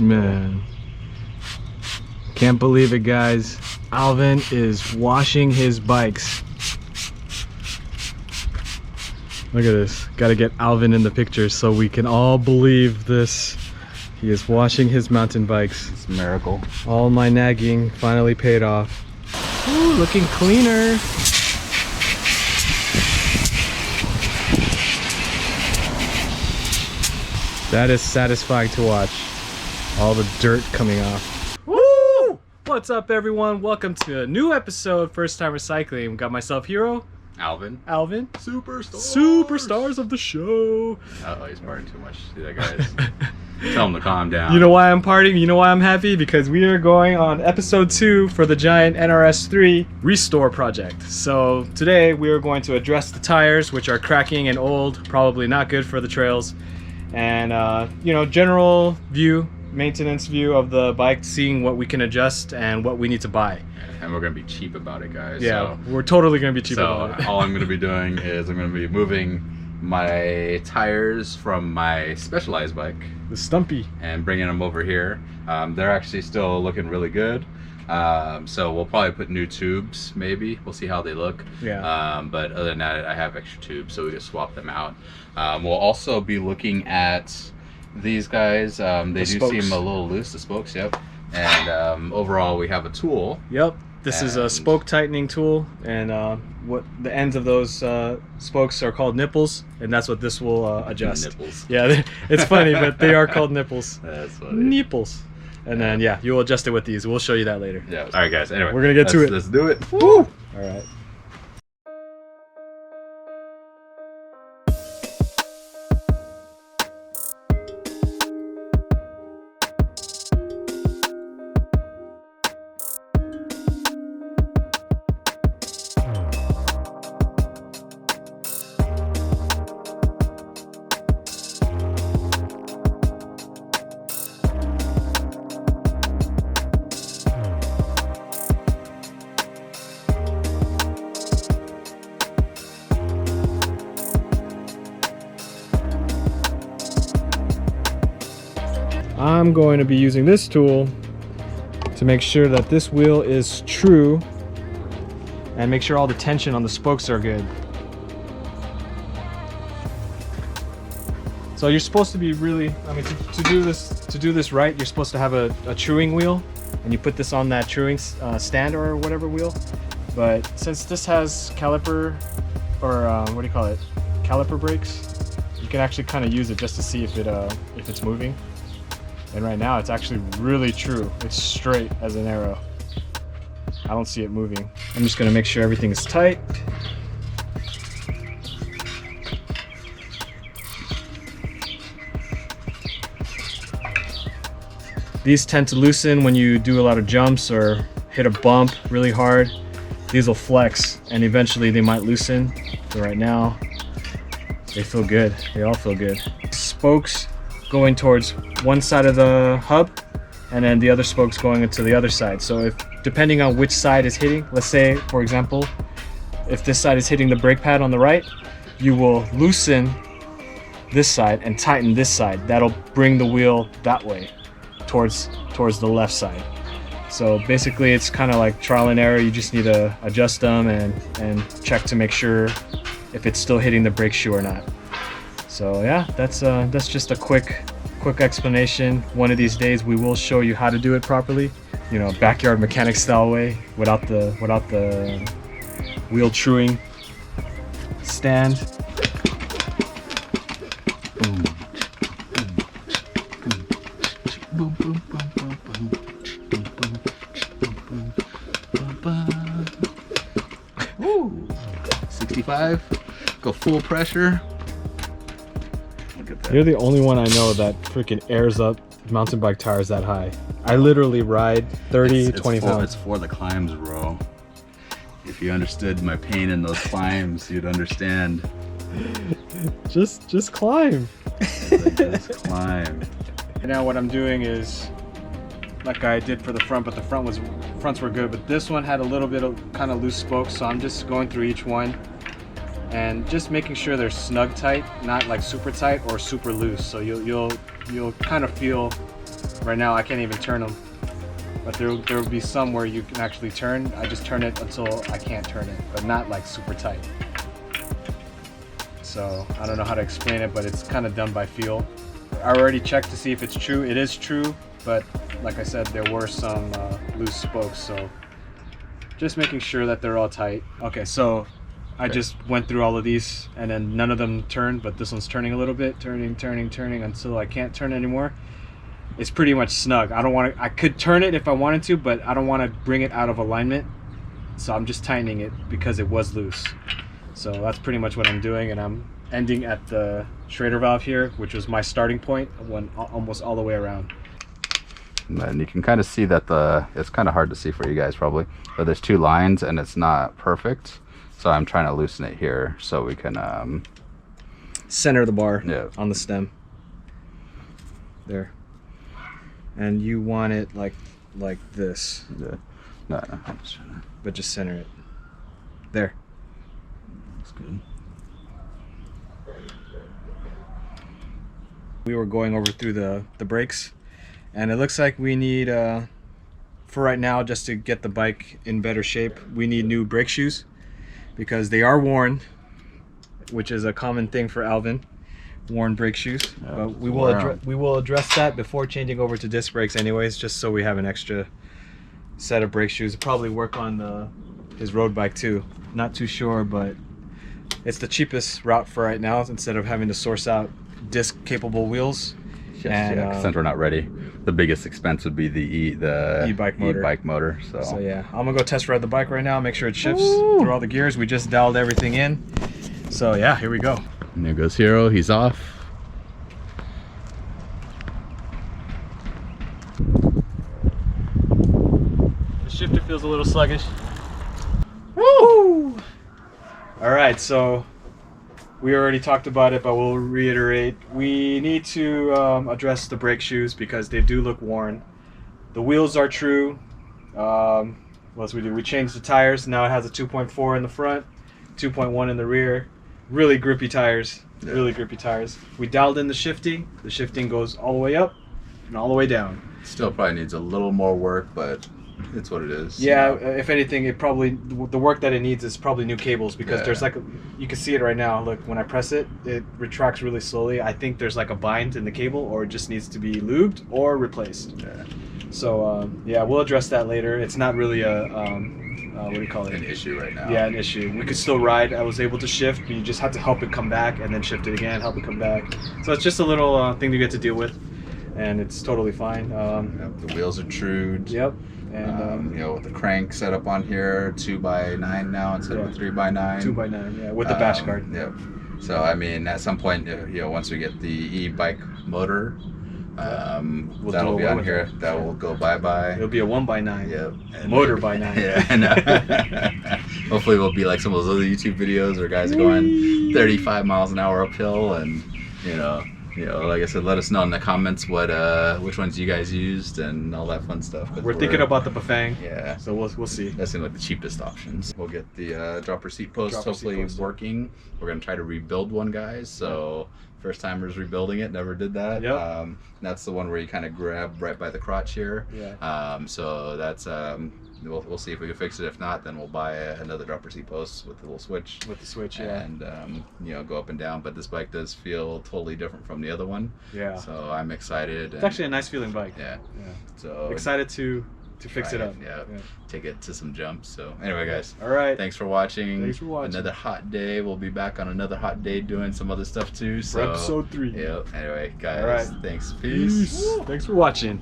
Man, can't believe it, guys. Alvin is washing his bikes. Look at this. Gotta get Alvin in the picture so we can all believe this. He is washing his mountain bikes. It's a miracle. All my nagging finally paid off. Ooh, looking cleaner. That is satisfying to watch. All the dirt coming off. Woo! What's up, everyone? Welcome to a new episode, First Time Recycling. We got myself, Hiro. Alvin. Superstars of the show. Oh, he's partying too much. See that, guys? Tell him to calm down. You know why I'm partying? You know why I'm happy? Because we are going on episode 2 for the giant NRS 3 restore project. So today we are going to address the tires, which are cracking and old, probably not good for the trails. And, general view, maintenance view of the bike, seeing what we can adjust and what we need to buy. And we're going to be cheap about it, guys. Yeah, we're totally going to be cheap about it. All I'm going to be doing is I'm going to be moving my tires from my Specialized bike. The Stumpy. And bringing them over here. They're actually still looking really good. So we'll probably put new tubes, maybe. We'll see how they look. Yeah. But other than that, I have extra tubes, so we just swap them out. We'll also be looking at these guys. They do seem a little loose, the spokes, yep. And overall, we have a tool. Yep. This is a spoke tightening tool, and what the ends of those spokes are called nipples, and that's what this will adjust. Nipples. Yeah, it's funny, but they are called nipples. That's funny. Nipples. And then, yeah, you'll adjust it with these. We'll show you that later. Yeah. All right, guys. Anyway, we're going to get to it. Let's do it. Woo! All right. I'm going to be using this tool to make sure that this wheel is true and make sure all the tension on the spokes are good. So you're supposed to be really, to do this right, you're supposed to have a truing wheel, and you put this on that truing stand or whatever wheel. But since this has caliper, or caliper brakes, you can actually kind of use it just to see if it's moving. And right now it's actually really true. It's straight as an arrow. I don't see it moving. I'm just gonna make sure everything is tight. These tend to loosen when you do a lot of jumps or hit a bump really hard. These will flex and eventually they might loosen. But right now, they feel good. They all feel good. Spokes going towards one side of the hub, and then the other spokes going into the other side. So if, depending on which side is hitting, let's say, for example, if this side is hitting the brake pad on the right, you will loosen this side and tighten this side. That'll bring the wheel that way, towards the left side. So basically it's kind of like trial and error. You just need to adjust them and check to make sure if it's still hitting the brake shoe or not. So yeah, that's just a quick explanation. One of these days we will show you how to do it properly, backyard mechanic style way, without the wheel truing stand. Ooh, 65. Go full pressure. You're the only one I know that freaking airs up mountain bike tires that high. I literally ride 20 pounds. It's for the climbs, bro. If you understood my pain in those climbs, you'd understand. Just climb. Just climb. And now what I'm doing is, like I did for the front, but the fronts were good, but this one had a little bit of kind of loose spokes, so I'm just going through each one and just making sure they're snug tight, not like super tight or super loose. So you'll kind of feel Right now I can't even turn them, but there will be some where you can actually turn. I just turn it until I can't turn it, but not like super tight. So I don't know how to explain it, but it's kind of done by feel. I already checked to see if it's true. It is true, but like I said, there were some loose spokes, so just making sure that they're all tight. Okay, so I just went through all of these and then none of them turned, but this one's turning a little bit, turning until I can't turn anymore. It's pretty much snug. I could turn it if I wanted to, but I don't want to bring it out of alignment. So I'm just tightening it because it was loose. So that's pretty much what I'm doing, and I'm ending at the Schrader valve here, which was my starting point. I went almost all the way around. And then you can kind of see that it's kind of hard to see for you guys probably, but there's two lines and it's not perfect. So I'm trying to loosen it here so we can center the bar yeah. on the stem. There. And you want it like this. Yeah. No, I'm just trying to... But just center it. There. That's good. We were going over through the brakes, and it looks like we need, for right now, just to get the bike in better shape, we need new brake shoes because they are worn, which is a common thing for Alvin. Worn brake shoes, but we will address that before changing over to disc brakes anyways, just so we have an extra set of brake shoes. Probably work on his road bike too. Not too sure, but it's the cheapest route for right now instead of having to source out disc capable wheels. Yes, and since we're not ready, the biggest expense would be the e-bike motor. So yeah, I'm gonna go test ride the bike right now, make sure it shifts through all the gears. We just dialed everything in, so yeah, here we go. And there goes Hiro, he's off. The shifter feels a little sluggish. Woo! Alright, so we already talked about it, but we'll reiterate. We need to address the brake shoes because they do look worn. The wheels are true. What else we do? We changed the tires. Now it has a 2.4 in the front, 2.1 in the rear. Really grippy tires, really grippy tires. We dialed in the shifting. The shifting goes all the way up and all the way down. Still probably needs a little more work, but it's what it is. Yeah, if anything, the work that it needs is probably new cables because there's like, you can see it right now. Look, when I press it, it retracts really slowly. I think there's like a bind in the cable, or it just needs to be lubed or replaced. Yeah. So yeah, we'll address that later. It's not really a what do you call it? An issue right now. Yeah, an issue. We could still ride. I was able to shift, but you just had to help it come back and then shift it again, help it come back. So it's just a little thing to get to deal with, and it's totally fine. The wheels are trued. Yep. And you know, with the crank set up on here, 2x9 now instead of 3x9. 2x9, yeah, with the bash guard. Yep. So I mean, at some point, you know, once we get the e-bike motor, that'll be on here. That will go bye-bye. It'll be a 1x9. Yep. And motor by 9. Yeah. And, hopefully, we'll be like some of those other YouTube videos where guys are going 35 miles an hour uphill, and you know, like I said, let us know in the comments which ones you guys used and all that fun stuff. We're thinking about the Bafang. Yeah. So we'll see. That seemed like the cheapest options. We'll get the dropper seat post hopefully working. We're gonna try to rebuild one, guys. So first timers rebuilding it, never did that. Yep. That's the one where you kind of grab right by the crotch here. Yeah. So that's we'll see if we can fix it. If not, then we'll buy another dropper seat post with the little switch. With the switch, yeah. And you know, go up and down. But this bike does feel totally different from the other one. Yeah. So I'm excited. It's actually a nice feeling bike. Yeah. Yeah. So excited to fix it up. Yeah. Take it to some jumps. So anyway, guys. All right. Thanks for watching. Thanks for watching. Another hot day. We'll be back on another hot day doing some other stuff too. So for episode 3. Yeah. Anyway, guys. All right. Thanks. Peace. Thanks for watching.